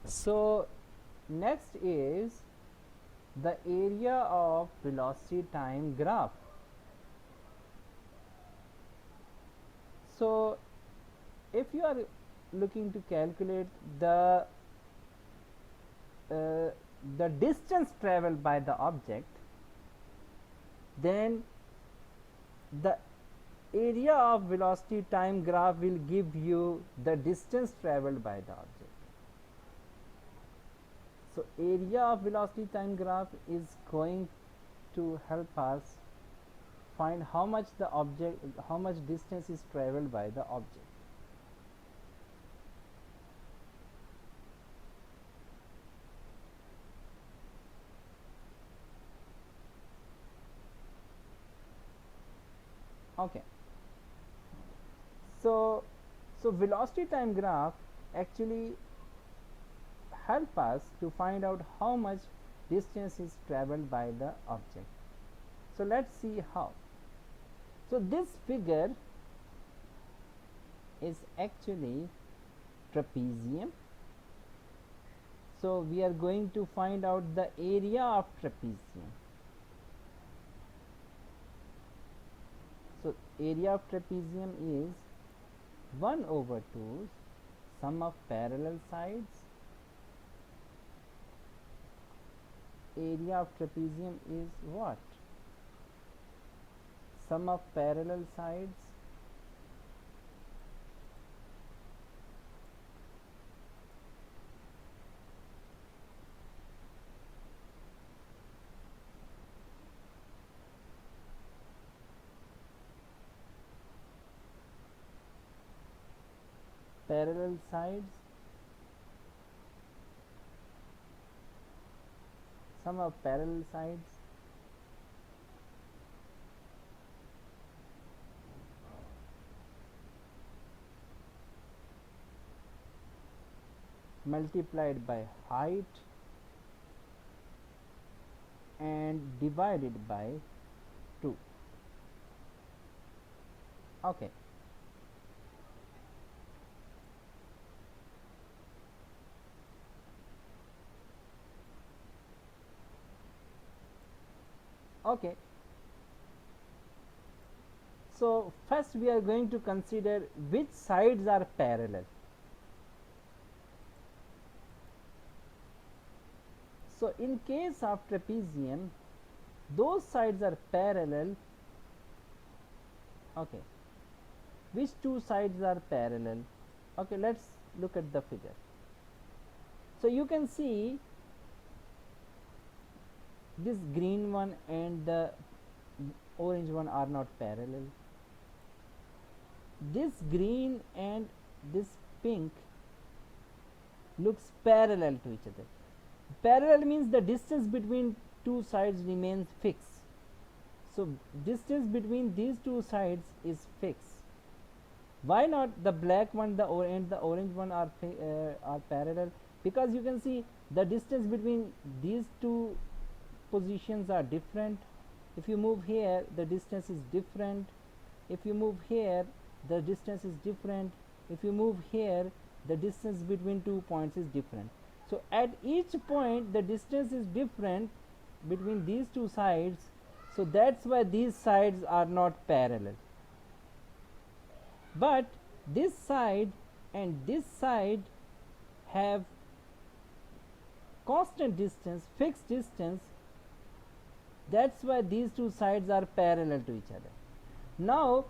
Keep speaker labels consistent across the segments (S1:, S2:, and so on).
S1: So next is the area of velocity time graph. So if you are looking to calculate uh, the distance traveled by the object, then the area of velocity time graph will give you the distance traveled by the object. So area of velocity time graph is going to help us find how much distance is traveled by the object. Okay. So velocity time graph actually help us to find out how much distance is traveled by the object. So let's see how. So this figure is actually trapezium. So we are going to find out the area of trapezium. So area of trapezium is 1 over 2 sum of parallel sides. Area of trapezium is what? Sum of parallel sides parallel sides sum of parallel sides multiplied by height and divided by 2. Okay. Okay. So first we are going to consider which sides are parallel. So in case of trapezium, those sides are parallel. Okay. Which two sides are parallel? Okay, let's look at the figure. So you can see this green one and the orange one are not parallel. This green and this pink looks parallel to each other. Parallel means the distance between two sides remains fixed. So distance between these two sides is fixed. Why not the black one and the orange one are parallel? Because you can see the distance between these two positions are different. If you move here, the distance is different. If you move here, the distance is different. If you move here, the distance between 2 points is different. So at each point the distance is different between these two sides, so that's why these sides are not parallel. But this side and this side have constant distance, fixed distance, that's why these two sides are parallel to each other. Now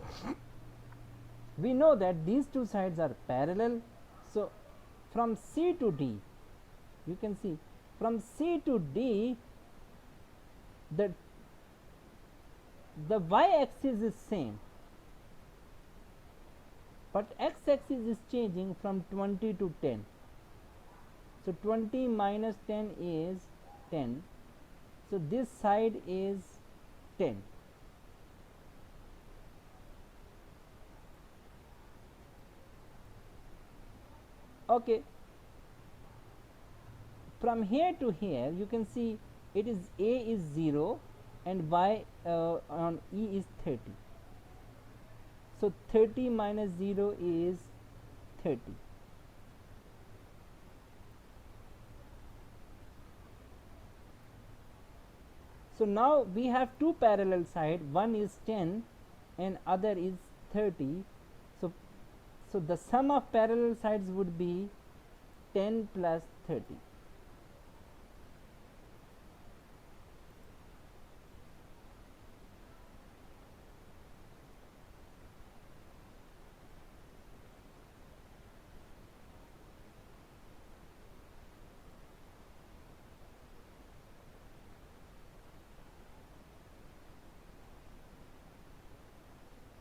S1: we know that these two sides are parallel, so from C to D, you can see from C to D the y-axis is same, but x-axis is changing from 20 to 10. So 20 minus 10 is 10. So this side is 10. Okay. From here to here, you can see it is A is 0 and y on E is 30. So 30 minus 0 is 30. So now we have two parallel sides, one is 10 and other is 30. So, so the sum of parallel sides would be 10 plus 30.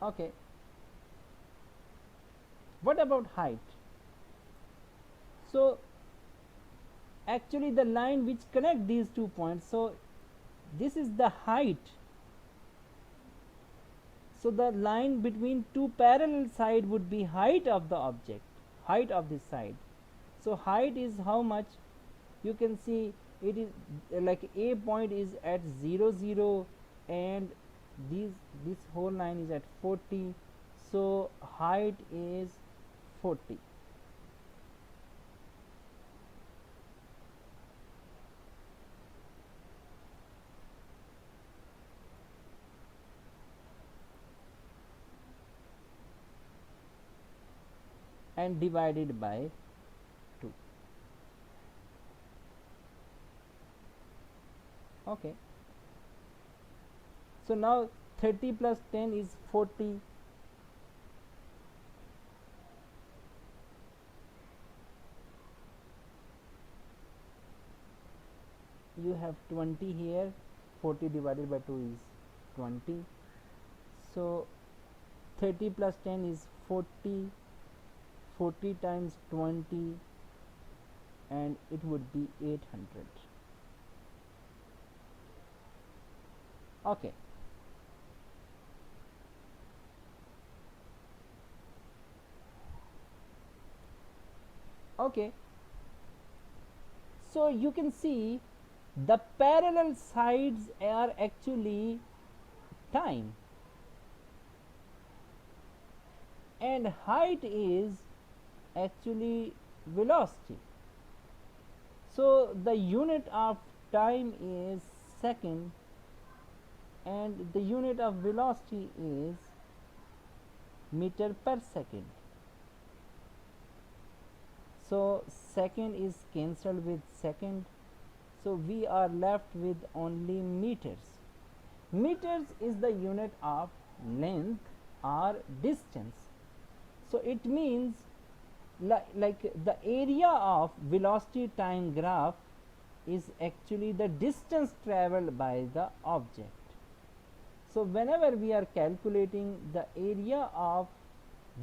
S1: Okay. What about height? So actually the line which connect these 2 points, so this is the height. So the line between two parallel side would be height of the object, height of this side. So height is how much? You can see it is like a point is at 0 0 and this whole line is at 40. So height is 40. And divided by 2. Okay. So now 30 plus 10 is 40. You have 20 here, 40 divided by 2 is 20. So 30 plus 10 is 40, 40 times 20, and it would be 800. Okay. Okay. So you can see the parallel sides are actually time and height is actually velocity. So the unit of time is second and the unit of velocity is meter per second. So second is cancelled with second, so we are left with only meters. Meters is the unit of length or distance. So it means like the area of velocity time graph is actually the distance traveled by the object. So whenever we are calculating the area of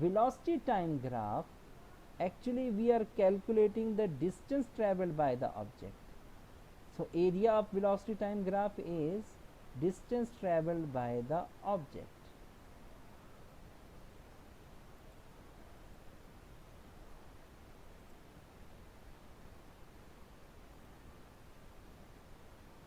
S1: velocity time graph, actually we are calculating the distance traveled by the object. So area of velocity time graph is distance traveled by the object.